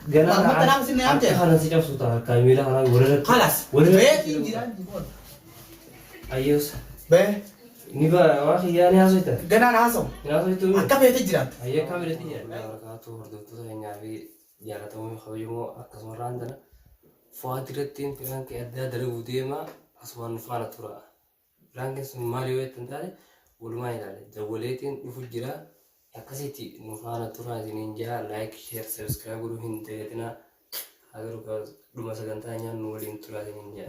جنا ما تنام سنة أنت خلاص يجوا صوتها كاميرا خلاص ورد خلاص بيت جيران جيبون أيوس بيه نبا واخي يعني هذا جنا ناسو هذا تو أكا بيت جيران أيه كاميرا تيجي بركاته وردوتو هنيا في جالتهم خبيمو أكثر عندنا فاترتين فلان كأدا درو ديما أسوان فانا ترى فلان كسم ماريو تنتالي ولما ينالي جوالتين يفجرا أكاسيتي نفانا ترى زينجا لايك شير سبسكرايب ورهين تيتنا هذا ركاز دوما سكانتانيا نولين ترى زينجا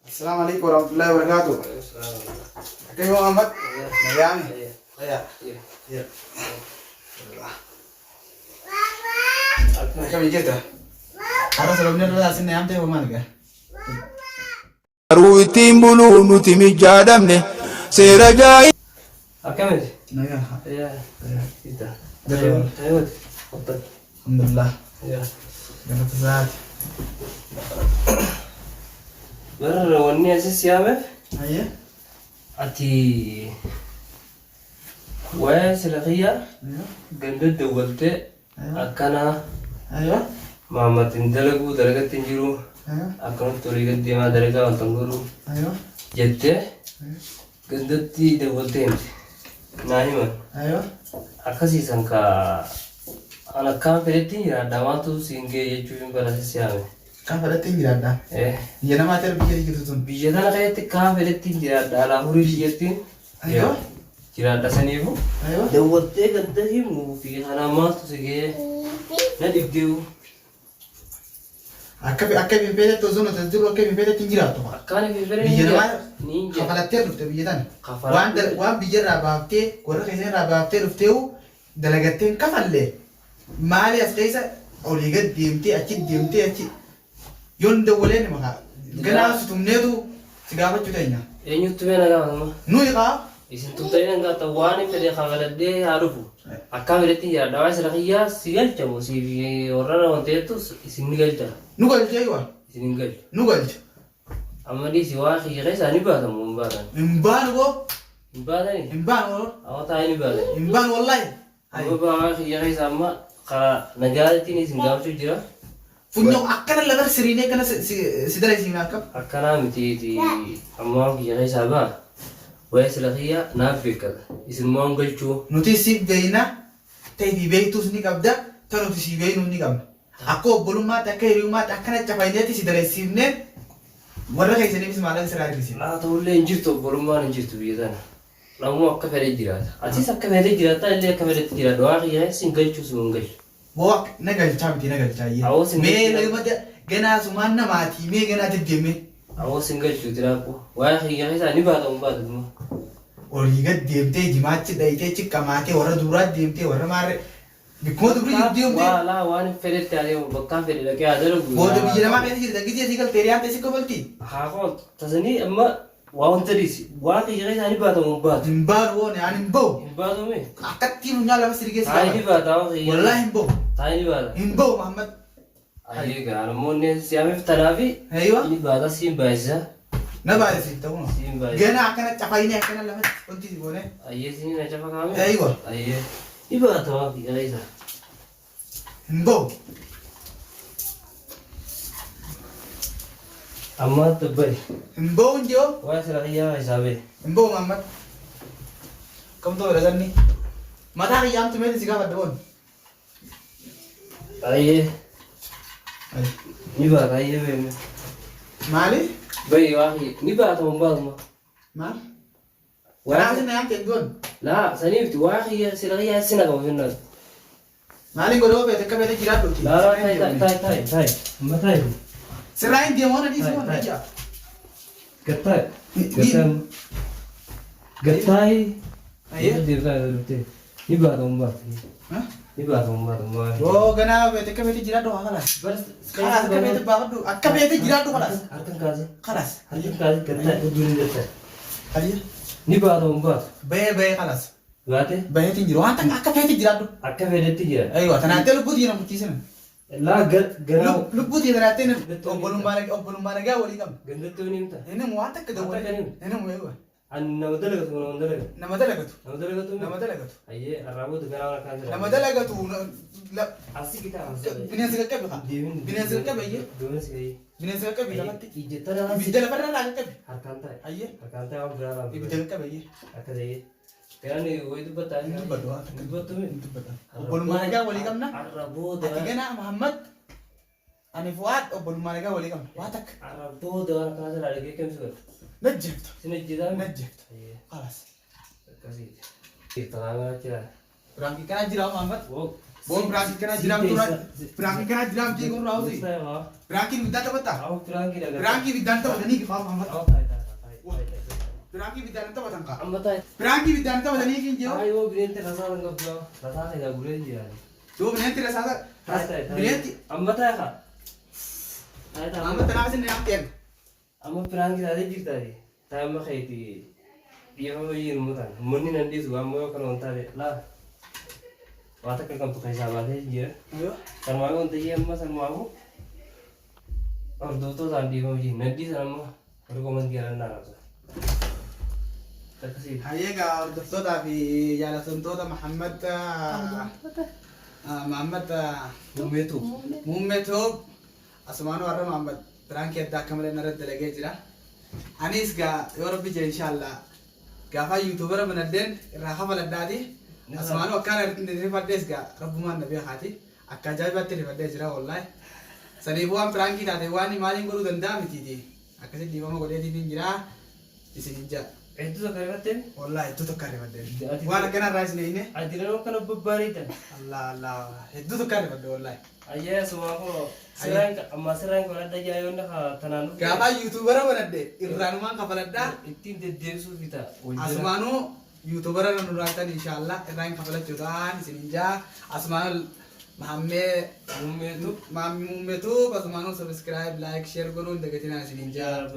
السلام عليكم ورحمة الله وبركاته كيف محمد؟ نعم يا يا كم جيت خلاص لو بنرجع سنة يوم تيجي ما نلقى روتين بلو نوتي مجادمني سير جاي أكمل نعم يا إذا درب. أيوة تفضل الحمد لله يا قلت ساعات مرة وني أساس يامف هيا أتي وسلخية ايوه قندد دولت ايوه أكنا ايوه ماما تندلقوا درجة تنجرو ايوه أكنا طريقة ديما درجة والتنجرو ايوه جت قندتي دولتين نايما ايوه أكاسي سانكا أنا كان فلتين يا داماتو سينجي يجوين براسي سيامه كيف بدأت تنجرا إيه يا نما تربي كذي كذي بيجتنا كايت كان فلتين يا دالاموري بيجتين ايوه جرا دسنيفو ايوه دولتي قندتي مو في أنا ما تسيجي نديو أكيد بيبي تزون تزور أكيد بيبي تنجرا توما كان في فرق بيجرا نينجا خفلت رفت بيجتان خفلت. وان بيجرا بابتي كورا كيسين رابطي رفتيو دلقتين كفلة مالي أسكيسا أولي قد ديمتي أكيد ديمتي أكيد يون دولين مكا جنا ستمنيتو تجابت جتينا eenyu tumena gaama نوي قا isin tumtayna ngata waani fede khawaladde harufu akka fedeti ya dawa sirahiya sigal chamo si orana wantetu isin nigalta نقول جيوا isin nigal نقول amadi si wa khi gesa ni bada mo bada إمبان هو bada ni إمبان هو awata ni bada إمبان والله ayo ba wa khi gesa amma kha nagalati ni sin gamchu jira فنيو أكنا لغر سريني كنا سيدنا يسمع كم akkana miti ti amma khi gesa ba wa sirahiya nafika isin mo ngalchu نوتي بينا تيجي بيتوس نيكابدا تانو تسي بينو نيكاب أكو بلوما تكيريوما تكنا تفايدتي سيدنا يسمع ورا كيس نبي سمع لك سرعة كيس la tolle injirto bolumman injirtu biyadana namu akka fere jirata atis akka fere jirata ille akka fere jira do akhi ya singalchu sungal بوك نقل تامتي نقل تايي أو سنجل. مي لما جنا سمان ماتي مي جنا تدمي awo singalchu tirapo wa akhi ya isa ni bada umbada dum وليغا ديمتي جماعتي دايتي تشكاماتي ورا دورات ديمتي ورا مار بيكون دبري ديمتي wala wani fere tare bakka fere da kya daru वो तो बीजे नमा कहते जिरदा किसी ऐसी कल तेरे यहाँ तैसे को बोलती ha ko tasani amma wa ontarisi wa akhi ya isa ni bada umbada इम्बार वो ने आने इम्बो umbada me अकत्ती नुन्या लगा सिरिके ai ni सिरिके bada wa akhi والله इम्बो tai ni bada इम्बो Mohammad ai gar monne siame tarabi أيوة ni bada sim baisa نبى يصير تقول sim baisa جنا أكنا تفايني أكنا لما قلتي تقولين aye sini na chafa kame أيوة aye ni bada wa akhi ya isa إمبو amma tabbai إمبو نجو wa sirahiya hisabe إمبو محمد كم تو رزقني ما تعرف يوم تمين سيجا بدون aye ni bada aye be مالي bai wa akhi ni bada umbada ma ما wa أنا عايز نعم تقول لا سنيفت واخي يا سيرغي سنة قبل الناس مالي قولوا بيتك بيتك جراد دوتي لا لا تاي ما تاي سراين ديمونا دي سمون هاي. نجا قطاي دي- قطاي أيه. دير تاي دلوقتي يبغى أمبار ها يبغى أمبار वो गना बेटे बेटे जिरा दो खलास बस खलास का बेटे बाबा दो अक्का बेटे जिरा दो खलास أركن كذا खलास أركن كذا قطاي بدون قطاي خليه يبغى أمبار बे बे खलास Baate baheetiin jiru waan takka akka feetii jiraadhu. akka fedhetti jira. Aywa tanaattee lubbuutii nama murtiisan. Laa garaa Lubbuutii tanaattee obbolummaa nagaa walii qabna. gandatti wani himta. Inni waan takka dawwalee. Inni eewa. An nama dalagatu nama dalagatu. Nama dalagatu. Nama dalagatu. Nama dalagatu. Ayyee arraaboota garaa wal kaasee. Nama dalagatu. Asii kita asii. Bineensi qaqqabe haa. Bineensi qaqqabe ayyee. Bineensi qaqqabe. Bineensi qaqqabe lafatti. Ijjetta dhala. Ibidda lafarraa laa qaqqabe. Harkaan ta'e. Ayyee. Harkaan ta'e waan biraa laatu. Ibidda qaqqabe ayyee. Akka ta'e. Garaani wayi dubbataa. Dubbatu waan takka. Dubbatu mi. Dubbata. Obbolummaa nagaa walii qabna. Arraaboota. Ati ganaa Muhammad. Ani Fuwaad obbolummaa nagaa walii qabna. Waa takka. Arraaboota waan kaasee laa dhagee kemsi godhu. Najjeefta. Sina jidaa. Najjeefta. Ayyee. Kalas. Akkasii. Talaangaa jira. Biraanki kana jira Muhammad. Woo. Boon biraanki kana jira tura. Biraanki kana jira mtii kun raawuti. Biraanki biddaan taphatta. Aku pirangki dah. Biraanki biddaan taphatanii kifaaf Muhammad. Oh, tai. Biraanki biddaan taphatan kaa. Amma tai. Biraanki biddaan taphatanii kin jiru. Ayo binente rasa enggak pulau. Rasa enggak boleh dia. Dua bineensi rasaasa. Tai. Bineensi. Amma tai kah? Tai. Muhammad tanaa isin nyaam teen. Amma pirangki tadi jik tadi. Tai amma khayti. Dia mau yin mutan. Muni nanti suam mau kan onta deh. Lah. Wata kan kamu kaisa bade dia. Ayo. Kan mau onta dia amma san mau. Or do to sandi mau yin. Nanti sama. Rekomend dia nana. Terkasih. Hayyeegaa hordoftootaa fi jaalatamtoota Muhammad Muummee Toob asumaan warra Muhammad biraanki adda akka malee narratti dalagee jira. Anis gaa yoo rabbi jee inshaallah gaafa yuutuubara banaddeen irraa kafaladdaati. Asumaan akkaan rifaddees gaa rabbumaan na beekaati. Akka ajaa'ibaatti rifadhee jira wallaahi. Saniif waan biraankii taate waan maaliin godhuu danda'a mitiiti. Akkasitti dhiifama godheetiin jira. Isin ija. Itu tak keribatin? Wallahi itu tokko rifadde. Waan akkana irraa isin eeyne. Adilan kan bebbaritan. Allah. Hedduu tokko rifadde wallahi. Ayah semua ko serang ko ada jayon na tananu. Gaafa yuutuubara banadde irraanumaan kafaladdaa. Ittiin deddeebisuu fita. Asumaanuu yuutuubara nan duraatan inshaallah irraan kafalachuudhaan isin injaa asumaan Muhammeetu asumaanuu subscribe like share godhuun dagatinaan isin injaa.